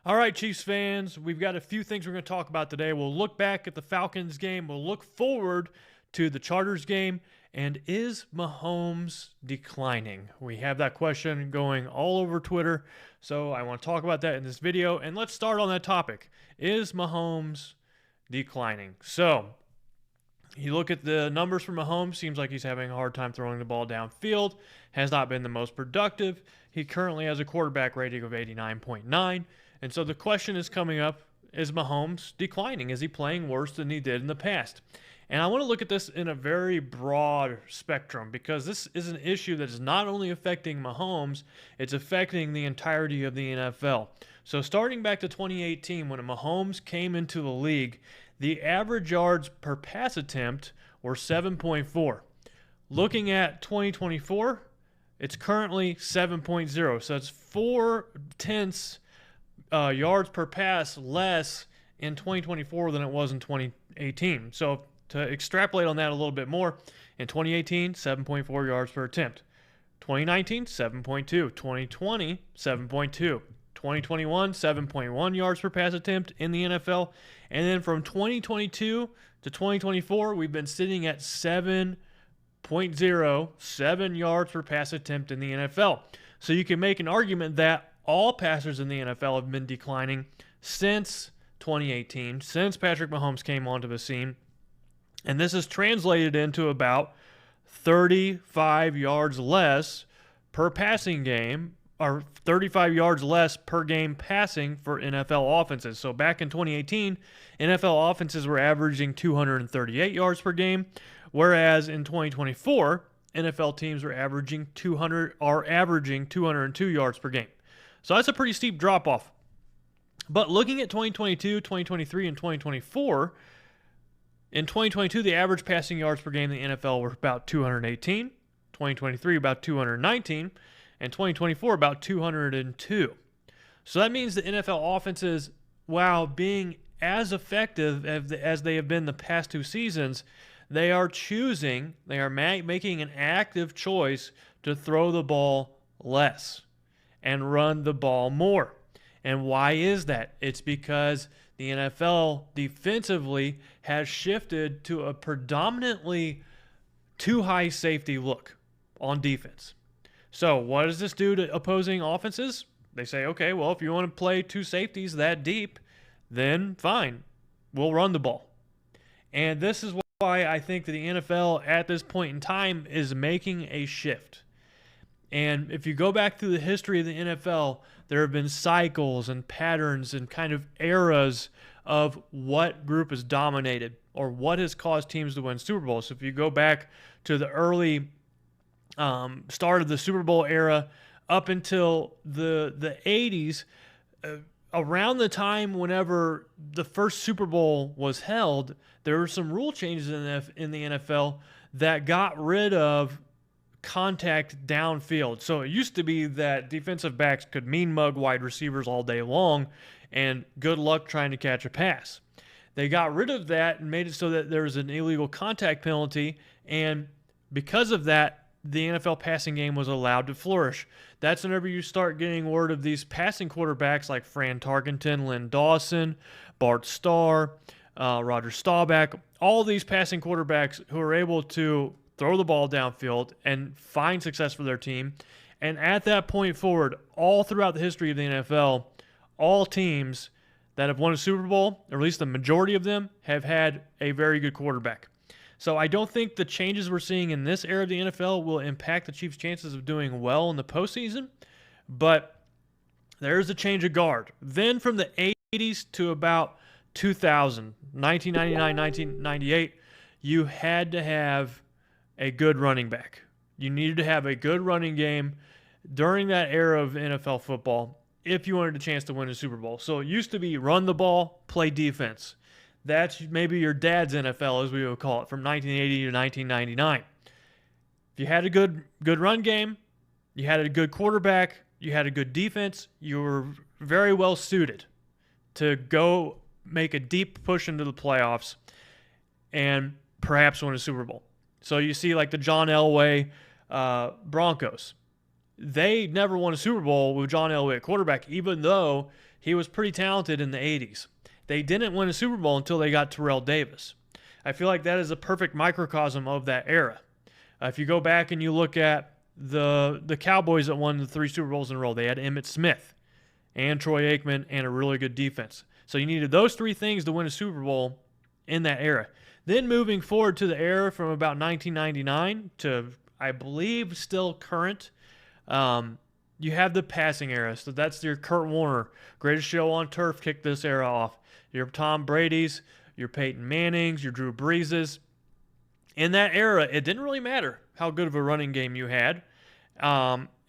All right, Chiefs fans, we've got a few things we're going to talk about today. We'll look back at the Falcons game. We'll look forward to the Chargers game. And is Mahomes declining? We have that question going all over Twitter. So I want to talk about that in this video. And let's start on that topic. Is Mahomes declining? So you look at the numbers for Mahomes, seems like he's having a hard time throwing the ball downfield, has not been the most productive. He currently has a quarterback rating of 89.9. And so the question is coming up, is Mahomes declining? Is he playing worse than he did in the past? And I want to look at this in a very broad spectrum because this is an issue that is not only affecting Mahomes, it's affecting the entirety of the NFL. So starting back to 2018, when Mahomes came into the league, the average yards per pass attempt were 7.4. Looking at 2024, it's currently 7.0. So it's 4/10 yards per pass less in 2024 than it was in 2018. So to extrapolate on that a little bit more, in 2018, 7.4 yards per attempt. 2019, 7.2. 2020, 7.2. 2021, 7.1 yards per pass attempt in the NFL. And then from 2022 to 2024, we've been sitting at 7.07 yards per pass attempt in the NFL. So you can make an argument that all passers in the NFL have been declining since 2018, since Patrick Mahomes came onto the scene. And this is translated into about 35 yards less per passing game, or 35 yards less per game passing for NFL offenses. So back in 2018, NFL offenses were averaging 238 yards per game, whereas in 2024, NFL teams are averaging 202 yards per game. So that's a pretty steep drop off. But looking at 2022, 2023, and 2024, in 2022, the average passing yards per game in the NFL were about 218, 2023 about 219, and 2024 about 202. So that means the NFL offenses, while being as effective as they have been the past two seasons, they are making an active choice to throw the ball less and run the ball more. And why is that? It's because the NFL defensively has shifted to a predominantly too high safety look on defense. So what does this do to opposing offenses? They say, okay, well, if you want to play two safeties that deep, then fine, we'll run the ball. And this is why I think that the NFL at this point in time is making a shift. And if you go back through the history of the NFL, there have been cycles and patterns and kind of eras of what group has dominated or what has caused teams to win Super Bowls. So if you go back to the early start of the Super Bowl era up until the 80s, around the time whenever the first Super Bowl was held, there were some rule changes in the NFL that got rid of contact downfield. So it used to be that defensive backs could mean mug wide receivers all day long and good luck trying to catch a pass. They got rid of that and made it so that there was an illegal contact penalty, and because of that, the NFL passing game was allowed to flourish. That's whenever you start getting word of these passing quarterbacks like Fran Tarkenton, Lynn Dawson, Bart Starr, Roger Staubach, all these passing quarterbacks who are able to throw the ball downfield and find success for their team. And at that point forward, all throughout the history of the NFL, all teams that have won a Super Bowl, or at least the majority of them, have had a very good quarterback. So I don't think the changes we're seeing in this era of the NFL will impact the Chiefs' chances of doing well in the postseason, but there's a change of guard. Then from the 80s to about 2000, 1999, 1998, you had to have a good running back. You needed to have a good running game during that era of NFL football if you wanted a chance to win a Super Bowl. So it used to be run the ball, play defense. That's maybe your dad's NFL, as we would call it, from 1980 to 1999. If you had a good run game, you had a good quarterback, you had a good defense, you were very well suited to go make a deep push into the playoffs and perhaps win a Super Bowl. So you see like the John Elway Broncos. They never won a Super Bowl with John Elway at quarterback, even though He was pretty talented in the 80s. They didn't win a Super Bowl until they got Terrell Davis. I feel like that is a perfect microcosm of that era. If you go back and you look at the Cowboys that won the 3 Super Bowls in a row, they had Emmitt Smith and Troy Aikman and a really good defense. So you needed those 3 things to win a Super Bowl in that era. Then moving forward to the era from about 1999 to, I believe, still current, you have the passing era. So that's your Kurt Warner, greatest show on turf, kicked this era off. Your Tom Brady's, your Peyton Manning's, your Drew Brees's. In that era, it didn't really matter how good of a running game you had.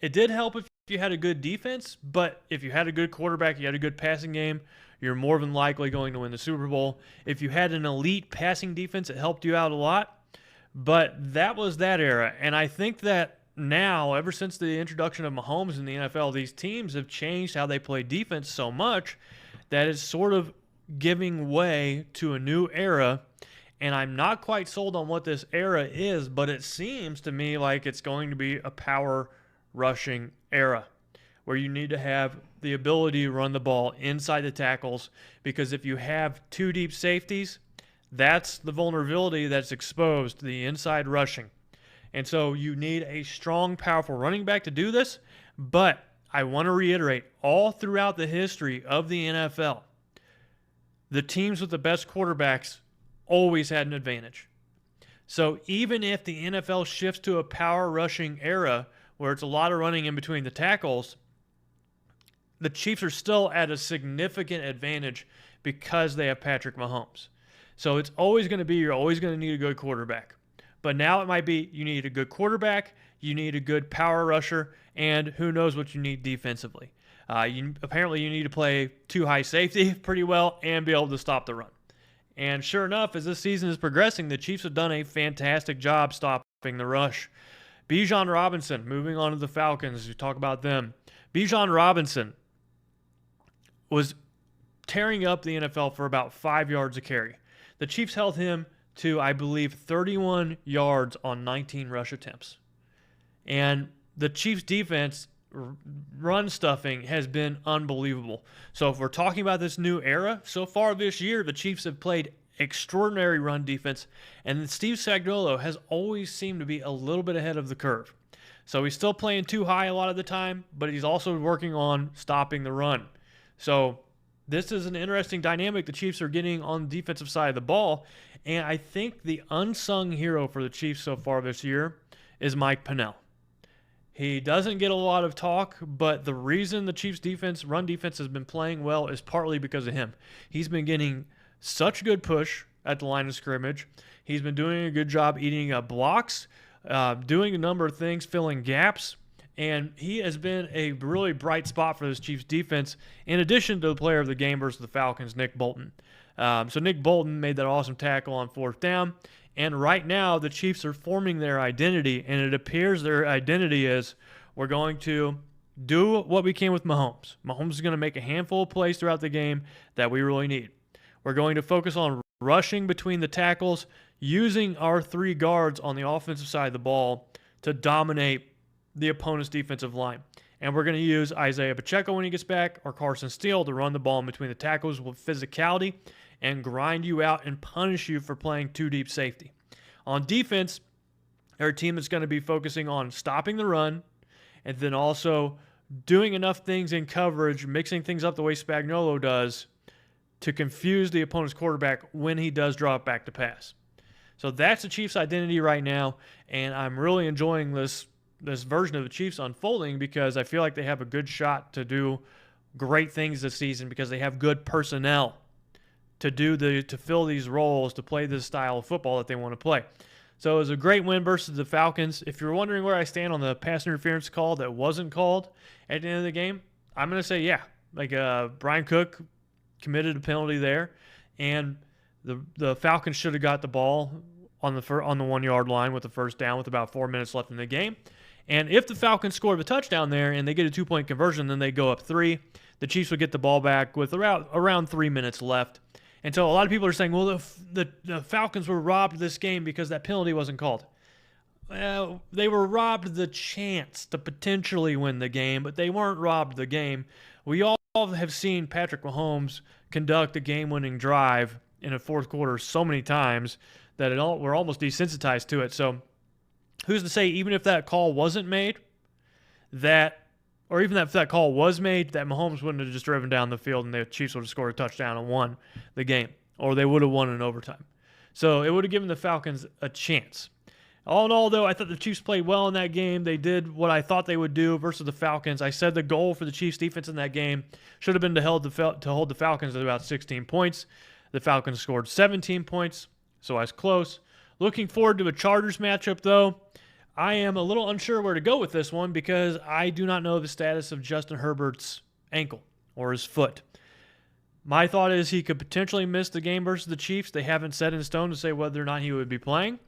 It did help if you had a good defense, but if you had a good quarterback, you had a good passing game, you're more than likely going to win the Super Bowl. If you had an elite passing defense, it helped you out a lot. But that was that era. And I think that now, ever since the introduction of Mahomes in the NFL, these teams have changed how they play defense so much that it's sort of giving way to a new era. And I'm not quite sold on what this era is, but it seems to me like it's going to be a power rushing era where you need to have the ability to run the ball inside the tackles, because if you have 2 deep safeties, that's the vulnerability that's exposed to the inside rushing. And so you need a strong, powerful running back to do this. But I want to reiterate, all throughout the history of the NFL, the teams with the best quarterbacks always had an advantage. So even if the NFL shifts to a power rushing era where it's a lot of running in between the tackles, the Chiefs are still at a significant advantage because they have Patrick Mahomes. So it's always going to be, you're always going to need a good quarterback. But now it might be you need a good quarterback, you need a good power rusher, and who knows what you need defensively. Apparently you need to play 2 high safety pretty well and be able to stop the run. And sure enough, as this season is progressing, the Chiefs have done a fantastic job stopping the rush. Bijan Robinson, moving on to the Falcons, you talk about them. Bijan Robinson was tearing up the NFL for about 5 yards a carry. The Chiefs held him to, I believe, 31 yards on 19 rush attempts. And the Chiefs' defense run stuffing has been unbelievable. So if we're talking about this new era, so far this year, the Chiefs have played extraordinary run defense, and Steve Spagnuolo has always seemed to be a little bit ahead of the curve. So he's still playing too high a lot of the time, but he's also working on stopping the run. So this is an interesting dynamic the Chiefs are getting on the defensive side of the ball, and I think the unsung hero for the Chiefs so far this year is Mike Pennell. He doesn't get a lot of talk, but the reason the Chiefs' run defense has been playing well is partly because of him. He's been getting such good push at the line of scrimmage. He's been doing a good job eating up blocks, doing a number of things, filling gaps, and he has been a really bright spot for this Chiefs defense, in addition to the player of the game versus the Falcons, Nick Bolton. So Nick Bolton made that awesome tackle on 4th down, and right now the Chiefs are forming their identity, and it appears their identity is we're going to do what we can with Mahomes. Mahomes is going to make a handful of plays throughout the game that we really need. We're going to focus on rushing between the tackles, using our 3 guards on the offensive side of the ball to dominate the opponent's defensive line. And we're going to use Isaiah Pacheco when he gets back, or Carson Steele, to run the ball in between the tackles with physicality and grind you out and punish you for playing 2 deep safety. On defense, they're a team that's going to be focusing on stopping the run and then also doing enough things in coverage, mixing things up the way Spagnuolo does to confuse the opponent's quarterback when he does drop back to pass. So that's the Chiefs' identity right now, and I'm really enjoying this version of the Chiefs unfolding because I feel like they have a good shot to do great things this season because they have good personnel to fill these roles, to play this style of football that they want to play. So it was a great win versus the Falcons. If you're wondering where I stand on the pass interference call that wasn't called at the end of the game, I'm going to say yeah. Brian Cook committed a penalty there, and the Falcons should have got the ball on the 1 yard line with the 1st down with about 4 minutes left in the game. And if the Falcons score the touchdown there and they get a 2-point conversion, then they go up 3. The Chiefs would get the ball back with around 3 minutes left. And so a lot of people are saying, well, the Falcons were robbed this game because that penalty wasn't called. Well, they were robbed the chance to potentially win the game, but they weren't robbed the game. We all all have seen Patrick Mahomes conduct a game-winning drive in a fourth quarter so many times that we're almost desensitized to it. So who's to say, even if that call wasn't made, or even if that call was made, that Mahomes wouldn't have just driven down the field and the Chiefs would have scored a touchdown and won the game, or they would have won in overtime. So it would have given the Falcons a chance. All in all, though, I thought the Chiefs played well in that game. They did what I thought they would do versus the Falcons. I said the goal for the Chiefs defense in that game should have been to hold the Falcons at about 16 points. The Falcons scored 17 points, so I was close. Looking forward to a Chargers matchup, though. I am a little unsure where to go with this one because I do not know the status of Justin Herbert's ankle or his foot. My thought is he could potentially miss the game versus the Chiefs. They haven't set in stone to say whether or not he would be playing.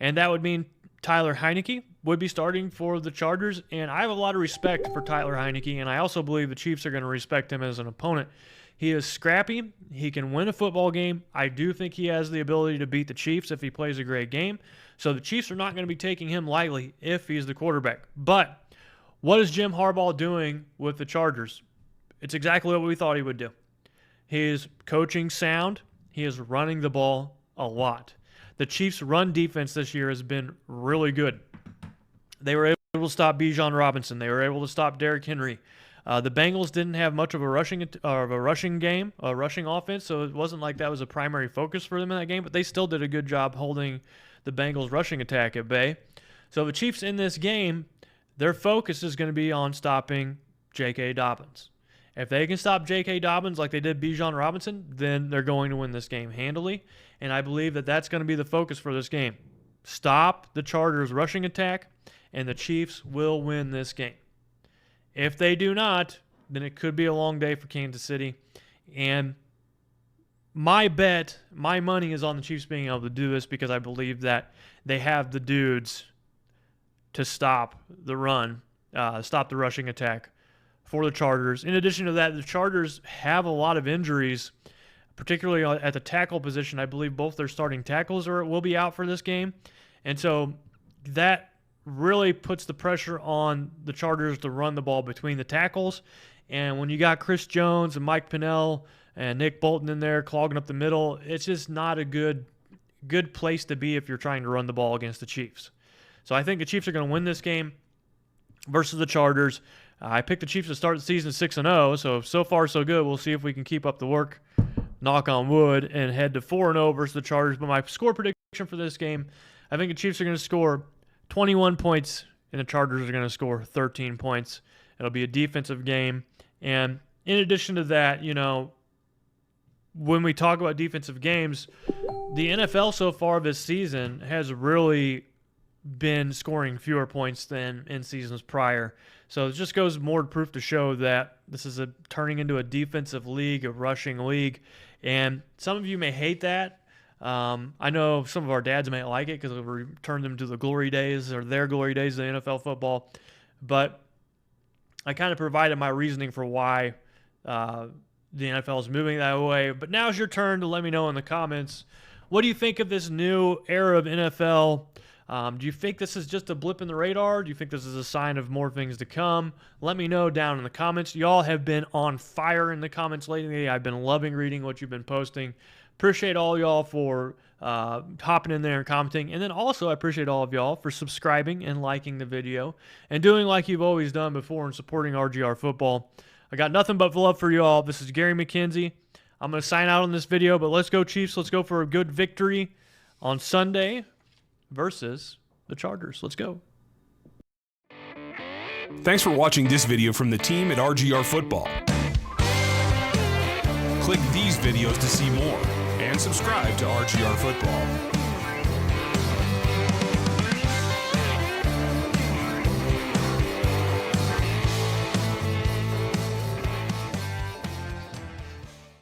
And that would mean Tyler Heinicke would be starting for the Chargers. And I have a lot of respect for Tyler Heinicke, and I also believe the Chiefs are going to respect him as an opponent. He is scrappy. He can win a football game. I do think he has the ability to beat the Chiefs if he plays a great game. So the Chiefs are not going to be taking him lightly if he's the quarterback. But what is Jim Harbaugh doing with the Chargers? It's exactly what we thought he would do. He is coaching sound. He is running the ball a lot. The Chiefs' run defense this year has been really good. They were able to stop Bijan Robinson. They were able to stop Derrick Henry. The Bengals didn't have much of a rushing offense, so it wasn't like that was a primary focus for them in that game, but they still did a good job holding the Bengals' rushing attack at bay. So the Chiefs in this game, their focus is going to be on stopping J.K. Dobbins. If they can stop J.K. Dobbins like they did Bijan Robinson, then they're going to win this game handily, and I believe that that's going to be the focus for this game. Stop the Chargers' rushing attack, and the Chiefs will win this game. If they do not, then it could be a long day for Kansas City. And my money is on the Chiefs being able to do this because I believe that they have the dudes to stop the run, stop the rushing attack for the Chargers. In addition to that, the Chargers have a lot of injuries, particularly at the tackle position. I believe both their starting tackles will be out for this game. And so that really puts the pressure on the Chargers to run the ball between the tackles. And when you got Chris Jones and Mike Pennell and Nick Bolton in there clogging up the middle, it's just not a good place to be if you're trying to run the ball against the Chiefs. So I think the Chiefs are going to win this game versus the Chargers. I picked the Chiefs to start the season 6-0, so far so good. We'll see if we can keep up the work, knock on wood, and head to 4-0 versus the Chargers. But my score prediction for this game, I think the Chiefs are going to score 21 points, and the Chargers are going to score 13 points. It'll be a defensive game. And in addition to that, when we talk about defensive games, the NFL so far this season has really been scoring fewer points than in seasons prior. So it just goes more proof to show that this is turning into a defensive league, a rushing league. And some of you may hate that. I know some of our dads may like it because it returned them to the glory days or their glory days of NFL football. But I kind of provided my reasoning for why the NFL is moving that way. But now's your turn to let me know in the comments. What do you think of this new era of NFL? Do you think this is just a blip in the radar? Do you think this is a sign of more things to come? Let me know down in the comments. Y'all have been on fire in the comments lately. I've been loving reading what you've been posting. Appreciate all y'all for hopping in there and commenting. And then also I appreciate all of y'all for subscribing and liking the video and doing like you've always done before and supporting RGR Football. I got nothing but love for y'all. This is Gary McKenzie. I'm going to sign out on this video, but let's go Chiefs. Let's go for a good victory on Sunday versus the Chargers. Let's go. Thanks for watching this video from the team at RGR Football. Click these videos to see more and subscribe to RGR Football.